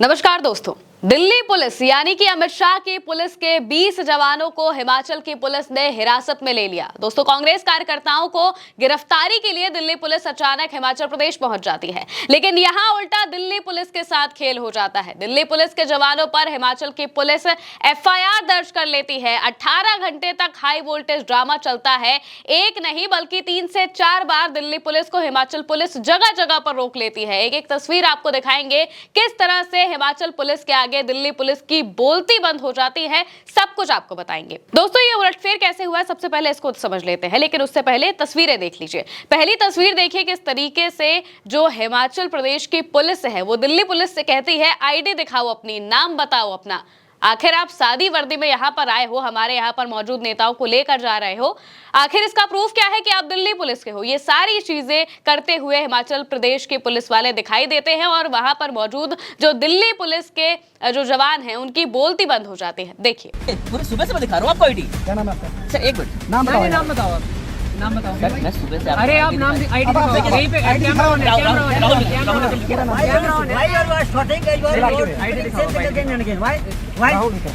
नमस्कार दोस्तों। दिल्ली पुलिस यानी कि अमित शाह की पुलिस के 20 जवानों को हिमाचल की पुलिस ने हिरासत में ले लिया। दोस्तों, कांग्रेस कार्यकर्ताओं को गिरफ्तारी के लिए दिल्ली पुलिस अचानक हिमाचल प्रदेश पहुंच जाती है, लेकिन यहां उल्टा दिल्ली पुलिस के साथ खेल हो जाता है। दिल्ली पुलिस के जवानों पर हिमाचल की पुलिस एफआईआर दर्ज कर लेती है। 18 घंटे तक हाई वोल्टेज ड्रामा चलता है। एक नहीं बल्कि 3 से 4 बार दिल्ली पुलिस को हिमाचल पुलिस जगह जगह पर रोक लेती है। एक एक तस्वीर आपको दिखाएंगे किस तरह से हिमाचल पुलिस के आगे दिल्ली पुलिस की बोलती बंद हो जाती है। सब कुछ आपको बताएंगे। दोस्तों, ये उलटफेर कैसे हुआ है सबसे पहले इसको समझ लेते हैं, लेकिन उससे पहले तस्वीरें देख लीजिए। पहली तस्वीर देखिए किस तरीके से जो हिमाचल प्रदेश की पुलिस है वो दिल्ली पुलिस से कहती है आईडी दिखाओ, अपनी नाम बताओ अपना। आखिर आप सादी वर्दी में यहाँ पर आए हो, हमारे यहाँ पर मौजूद नेताओं को लेकर जा रहे हो, आखिर इसका प्रूफ क्या है कि आप दिल्ली पुलिस के हो? ये सारी चीजें करते हुए हिमाचल प्रदेश के पुलिस वाले दिखाई देते हैं और वहां पर मौजूद जो दिल्ली पुलिस के जो जवान हैं उनकी बोलती बंद हो जाती है। देखिए, पूरे सुबह से मैं दिखा रहा हूँ आपको आईडी। क्या नाम है आपका? सर एक मिनट, नाम बताओ। नाम बताओ आप। नाम बताओ। मैं सुबह से अरे आप नाम आईडी दिखाओ। यहीं पे कैमरा ऑन है, कैमरा ऑन है, कैमरा ऑन है, कैमरा ऑन है। Why you are shooting? You are ID दिखाओ, again and again. Why?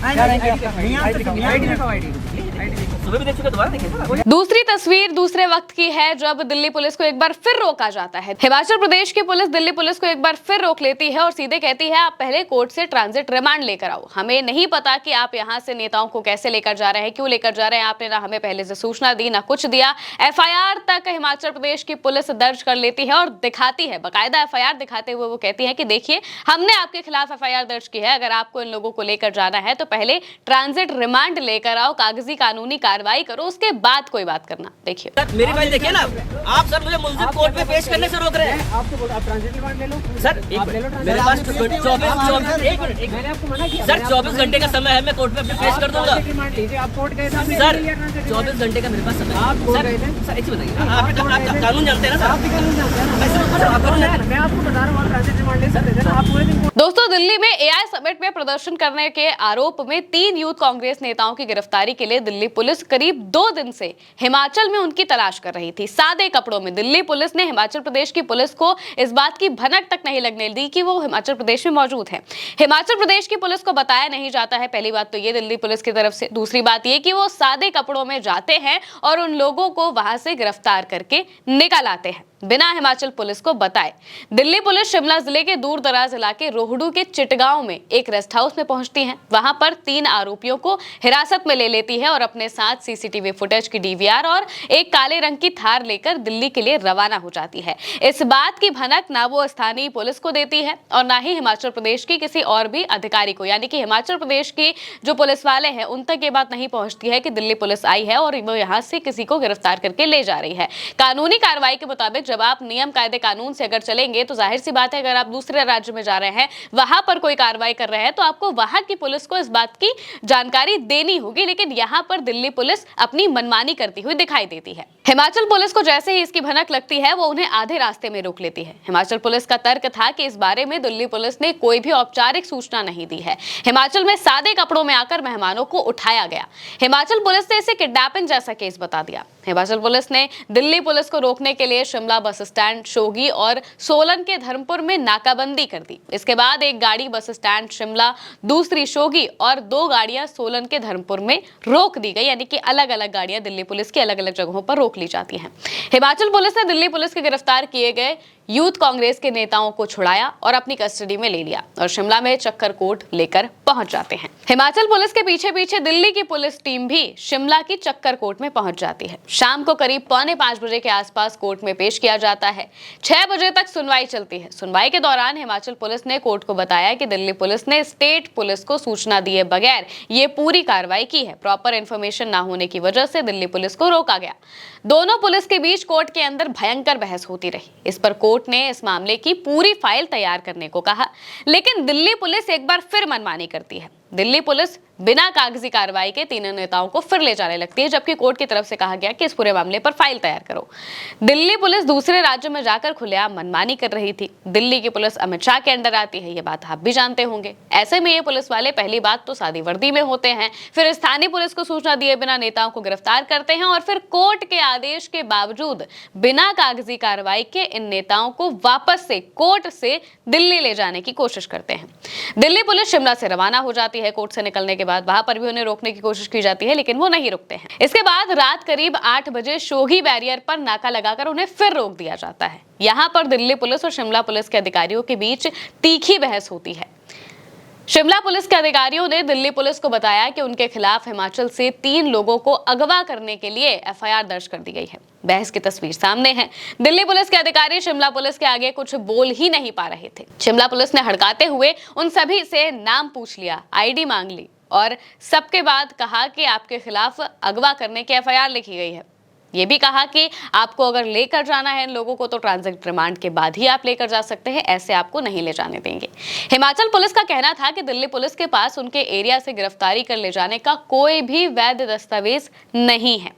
ID दिखाओ, आईडी। सुबह भी देख चुके, दोबारा देखिए। दूसरी तस्वीर दूसरे वक्त की है जब दिल्ली पुलिस को एक बार फिर रोका जाता है। हिमाचल प्रदेश की पुलिस दिल्ली पुलिस को एक बार फिर रोक लेती है और सीधे कहती है आप पहले कोर्ट से ट्रांजिट रिमांड लेकर आओ। हमें नहीं पता कि आप यहाँ से नेताओं को कैसे लेकर जा रहे हैं, क्यों लेकर जा रहे हैं। आपने ना हमें पहले से सूचना दी, ना कुछ दिया। एफआईआर तक हिमाचल प्रदेश की पुलिस दर्ज कर लेती है और दिखाती है, बाकायदा एफआईआर दिखाते हुए वो कहती है कि देखिए हमने आपके खिलाफ एफआईआर दर्ज की है, अगर आपको इन लोगों को लेकर जाना है तो पहले ट्रांजिट रिमांड लेकर आओ, कागजी कानूनी कार्रवाई करो, उसके बाद कोई बात करना। देखिए सर मेरी बात देखिए ना, आप सर मुझे मुल्जिम कोर्ट में पेश करने से रोक रहे हैं। आपको बोला आप ट्रांजिट रिमांड ले लो। सर एक मिनट, मेरे पास 24 मैंने आपको मना किया। सर 24 घंटे का समय है, मैं कोर्ट में अपने पेश कर दूंगा। रिमांड लीजिए, आप कोर्ट गए थे। सर 24 घंटे का मेरे पास समय है। आप कोर्ट गए थे। सर एक चीज बताइए, आप कानून जानते हैं ना आप सर? भी कानून जानते हैं ना? आप कानून जानते हैं? मैं आपको बता रहा हूँ, आप ट्रांजिट रिमांड ले सकते थे ना। आप पूरे दिन दोस्तों, दिल्ली में एआई समिट में प्रदर्शन करने के आरोप में 3 यूथ कांग्रेस नेताओं की गिरफ्तारी के लिए दिल्ली पुलिस करीब 2 दिन से हिमाचल में उनकी तलाश कर रही थी। सादे कपड़ों में दिल्ली पुलिस ने हिमाचल प्रदेश की पुलिस को इस बात की भनक तक नहीं लगने दी कि वो हिमाचल प्रदेश में मौजूद है। हिमाचल प्रदेश की पुलिस को बताया नहीं जाता है। पहली बात तो ये दिल्ली पुलिस की तरफ से। दूसरी बात ये कि वो सादे कपड़ों में जाते हैं और उन लोगों को वहां से गिरफ्तार करके निकल आते हैं बिना हिमाचल पुलिस को बताए। दिल्ली पुलिस शिमला जिले के दूर दराज इलाके रोहडू के चिटगांव में एक रेस्ट हाउस में पहुंचती है। वहां पर 3 आरोपियों को हिरासत में ले लेती है और अपने साथ सीसीटीवी फुटेज की डीवीआर और एक काले रंग की थार लेकर दिल्ली के लिए रवाना हो जाती है। इस बात की भनक ना वो स्थानीय पुलिस को देती है और ना ही हिमाचल प्रदेश की किसी और भी अधिकारी को, यानी कि हिमाचल प्रदेश की जो पुलिस वाले हैं उन तक ये बात नहीं पहुंचती है कि दिल्ली पुलिस आई है और वो यहाँ से किसी को गिरफ्तार करके ले जा रही है। कानूनी कार्रवाई के मुताबिक जब आप नियम कायदे कानून से अगर चलेंगे तो जाहिर सी बात है, अगर आप दूसरे राज्य में जा रहे हैं, वहां पर कोई कार्रवाई कर रहे हैं, तो आपको वहां की पुलिस को इस बात की जानकारी देनी होगी। लेकिन यहां पर दिल्ली पुलिस अपनी मनमानी करती हुई दिखाई देती है। हिमाचल पुलिस को जैसे ही इसकी भनक लगती है वो उन्हें आधे रास्ते में रोक लेती है। हिमाचल पुलिस का तर्क था कि इस बारे में दिल्ली पुलिस ने कोई भी औपचारिक सूचना नहीं दी है। हिमाचल में सादे कपड़ों में आकर मेहमानों को उठाया गया। हिमाचल पुलिस ने इसे किडनैपिंग जैसा केस बता दिया। हिमाचल पुलिस ने दिल्ली पुलिस को रोकने के लिए शिमला बस स्टैंड, शोगी और सोलन के धर्मपुर में नाकाबंदी कर दी। इसके बाद एक गाड़ी बस स्टैंड शिमला, दूसरी शोगी और 2 गाड़ियां सोलन के धर्मपुर में रोक दी गई, यानी कि अलग अलग गाड़ियां दिल्ली पुलिस की अलग अलग जगहों पर रोक ली जाती हैं। हिमाचल पुलिस ने दिल्ली पुलिस के गिरफ्तार किए गए यूथ कांग्रेस के नेताओं को छुड़ाया और अपनी कस्टडी में ले लिया और शिमला में चक्कर कोर्ट लेकर पहुंच जाते हैं। हिमाचल पुलिस के पीछे पीछे दिल्ली की पुलिस टीम भी शिमला की चक्कर कोर्ट में पहुंच जाती है। शाम को करीब 4:45 बजे के आसपास कोर्ट में पेश किया जाता है। 6 बजे तक सुनवाई चलती है। सुनवाई के दौरान हिमाचल पुलिस ने कोर्ट को बताया कि दिल्ली पुलिस ने स्टेट पुलिस को सूचना दिए बगैर ये पूरी कार्रवाई की है। प्रॉपर इन्फॉर्मेशन ना होने की वजह से दिल्ली पुलिस को रोका गया। दोनों पुलिस के बीच कोर्ट के अंदर भयंकर बहस होती रही। इस पर कोर्ट ने इस मामले की पूरी फाइल तैयार करने को कहा, लेकिन दिल्ली पुलिस एक बार फिर मनमानी करती है। दिल्ली पुलिस बिना कागजी कार्रवाई के तीनों नेताओं को फिर ले जाने लगती है, जबकि कोर्ट की तरफ से कहा गया कि इस पूरे मामले पर फाइल तैयार करो। दिल्ली पुलिस दूसरे राज्यों में जाकर खुलेआम मनमानी कर रही थी। दिल्ली की पुलिस अमित शाह के अंडर आती है, ये बात आप भी जानते होंगे। ऐसे में ये पुलिस वाले पहली बात तो सादी वर्दी में होते हैं, फिर स्थानीय पुलिस को सूचना दिए बिना नेताओं को गिरफ्तार करते हैं और फिर कोर्ट के आदेश के बावजूद बिना कागजी कार्रवाई के इन नेताओं को वापस से कोर्ट से दिल्ली ले जाने की कोशिश करते हैं। दिल्ली पुलिस शिमला से रवाना हो जाती है। कोर्ट से निकलने के बाद वहां पर भी उन्हें रोकने की कोशिश की जाती है, लेकिन वो नहीं रुकते हैं। इसके बाद रात करीब 8 बजे शोघी बैरियर पर नाका लगाकर उन्हें फिर रोक दिया जाता है। यहां पर दिल्ली पुलिस और शिमला पुलिस के अधिकारियों के बीच तीखी बहस होती है। शिमला पुलिस के अधिकारियों ने दिल्ली पुलिस को बताया कि उनके खिलाफ हिमाचल से 3 लोगों को अगवा करने के लिए एफआईआर दर्ज कर दी गई है। बहस की तस्वीर सामने है। दिल्ली पुलिस के अधिकारी शिमला पुलिस के आगे कुछ बोल ही नहीं पा रहे थे। शिमला पुलिस ने हड़काते हुए उन सभी से नाम पूछ लिया, आईडी मांग ली और सबके बाद कहा कि आपके खिलाफ अगवा करने की एफआईआर लिखी गई है। ये भी कहा कि आपको अगर लेकर जाना है इन लोगों को तो ट्रांजिट रिमांड के बाद ही आप लेकर जा सकते हैं, ऐसे आपको नहीं ले जाने देंगे। हिमाचल पुलिस का कहना था कि दिल्ली पुलिस के पास उनके एरिया से गिरफ्तारी कर ले जाने का कोई भी वैध दस्तावेज नहीं है।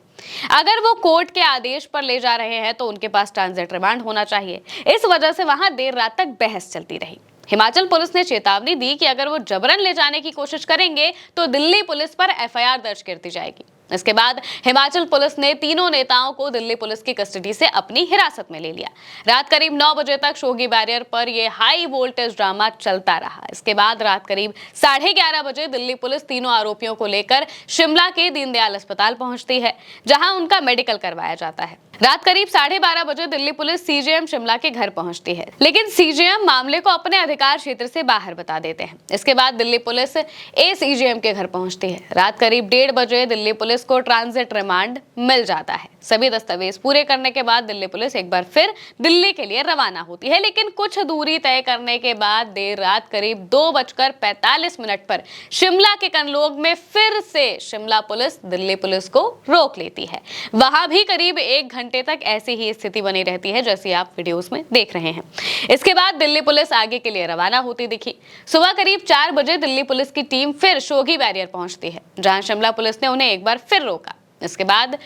अगर वो कोर्ट के आदेश पर ले जा रहे हैं तो उनके पास ट्रांजिट रिमांड होना चाहिए। इस वजह से वहां देर रात तक बहस चलती रही। हिमाचल पुलिस ने चेतावनी दी कि अगर वो जबरन ले जाने की कोशिश करेंगे तो दिल्ली पुलिस पर एफआईआर दर्ज कर दी जाएगी। इसके बाद हिमाचल पुलिस ने तीनों नेताओं को दिल्ली पुलिस की कस्टडी से अपनी हिरासत में ले लिया। रात करीब 9 बजे तक शोघी बैरियर पर यह हाई वोल्टेज ड्रामा चलता रहा। इसके बाद रात करीब 11:30 बजे दिल्ली पुलिस तीनों आरोपियों को लेकर शिमला के दीनदयाल अस्पताल पहुंचती है, जहां उनका मेडिकल करवाया जाता है। रात करीब 12:30 बजे दिल्ली पुलिस सीजेएम शिमला के घर पहुंचती है, लेकिन सीजेएम मामले को अपने अधिकार क्षेत्र से बाहर बता देते हैं। इसके बाद दिल्ली पुलिस एसीजेएम के घर पहुंचती है। रात करीब 1:30 बजे दिल्ली पुलिस को ट्रांजिट रिमांड मिल जाता है। सभी दस्तावेज पूरे करने के बाद दिल्ली पुलिस एक बार फिर दिल्ली के लिए रवाना होती है, लेकिन कुछ दूरी तय करने के बाद देर रात करीब 2:45 पर शिमला के कनलोग में फिर से शिमला पुलिस दिल्ली पुलिस को रोक लेती है। वहां भी करीब 1 घंटे तक ऐसी ही स्थिति बनी रहती है जैसी आप वीडियोस में देख रहे हैं। इसके बाद दिल्ली पुलिस आगे के लिए रवाना होती दिखी। सुबह करीब 4 बजे दिल्ली पुलिस की टीम फिर शोघी बैरियर पहुंचती है, जहां शिमला पुलिस ने उन्हें एक बार फिर रोका। इसके बाद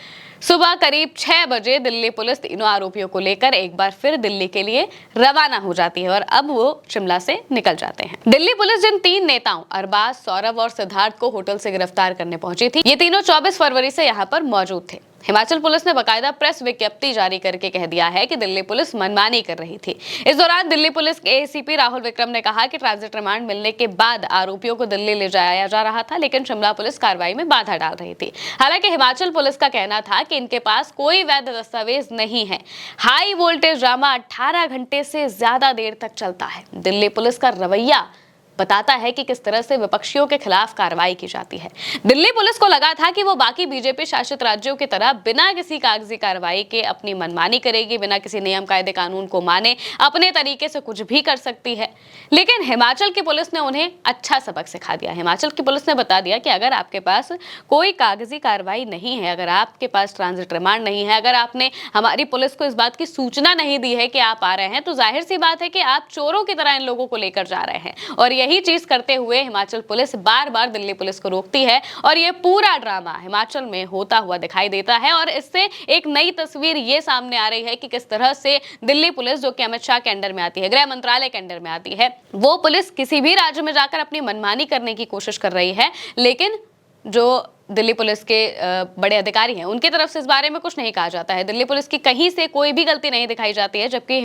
सुबह करीब 6 बजे दिल्ली पुलिस तीनों आरोपियों को लेकर एक बार फिर दिल्ली के लिए रवाना हो जाती है और अब वो शिमला से निकल जाते हैं। दिल्ली पुलिस जिन 3 नेताओं अरबाज, सौरभ और सिद्धार्थ को होटल से गिरफ्तार करने पहुंची थी, ये तीनों 24 फरवरी से यहाँ पर मौजूद थे। हिमाचल पुलिस ने बाकायदा प्रेस विज्ञप्ति जारी करके कह दिया है कि दिल्ली पुलिस मनमानी कर रही थी। इस दौरान दिल्ली पुलिस के एसीपी राहुल विक्रम ने कहा कि ट्रांजिट रिमांड मिलने के बाद आरोपियों को दिल्ली ले जाया जा रहा था, लेकिन शिमला पुलिस कार्रवाई में बाधा डाल रही थी। हालांकि हिमाचल पुलिस का कहना था कि इनके पास कोई वैध दस्तावेज नहीं है। हाई वोल्टेज ड्रामा 18 घंटे से ज्यादा देर तक चलता है। दिल्ली पुलिस का रवैया बताता है कि किस तरह से विपक्षियों के खिलाफ कार्रवाई की जाती है। दिल्ली पुलिस को लगा था कि वो बाकी बीजेपी शासित राज्यों की तरह बिना किसी कागजी कार्रवाई के अपनी मनमानी करेगी, बिना किसी नियम कायदे कानून को माने अपने तरीके से कुछ भी कर सकती है। लेकिन हिमाचल की पुलिस ने उन्हें अच्छा सबक सिखा दिया। हिमाचल की पुलिस ने बता दिया कि अगर आपके पास कोई कागजी कार्रवाई नहीं है, अगर आपके पास ट्रांजिट रिमांड नहीं है, अगर आपने हमारी पुलिस को इस बात की सूचना नहीं दी है कि आप आ रहे हैं, तो जाहिर सी बात है कि आप चोरों की तरह इन लोगों को लेकर जा रहे हैं। और यही चीज करते हुए हिमाचल पुलिस बार बार दिल्ली पुलिस को रोकती है और ये पूरा ड्रामा हिमाचल में होता हुआ दिखाई देता है। और इससे एक नई तस्वीर ये सामने आ रही है कि किस तरह से दिल्ली पुलिस, जो कि अमित शाह के अंडर में आती है, गृह मंत्रालय के अंडर में आती है, वो पुलिस किसी भी राज्य में जाकर अपनी मनमानी करने की कोशिश कर रही है, लेकिन जो दिल्ली पुलिस के बड़े अधिकारी हैं उनकी तरफ से इस बारे में कुछ नहीं कहा जाता है। दिल्ली पुलिस की कहीं से कोई भी गलती नहीं दिखाई जाती है, जबकि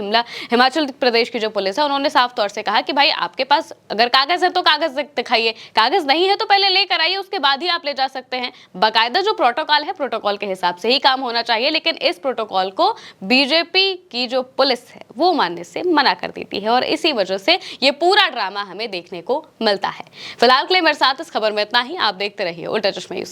हिमाचल प्रदेश की जो पुलिस है उन्होंने साफ तौर से कहा कि भाई आपके पास अगर कागज है तो कागज दिखाइए, कागज नहीं है तो पहले लेकर आइए, उसके बाद ही आप ले जा सकते हैं। बाकायदा जो प्रोटोकॉल है, प्रोटोकॉल के हिसाब से ही काम होना चाहिए, लेकिन इस प्रोटोकॉल को बीजेपी की जो पुलिस है वो मानने से मना कर देती है और इसी वजह से ये पूरा ड्रामा हमें देखने को मिलता है। फिलहाल के लिए मेरे साथ इस खबर में इतना ही। आप देखते रहिए उल्टा चश्मा।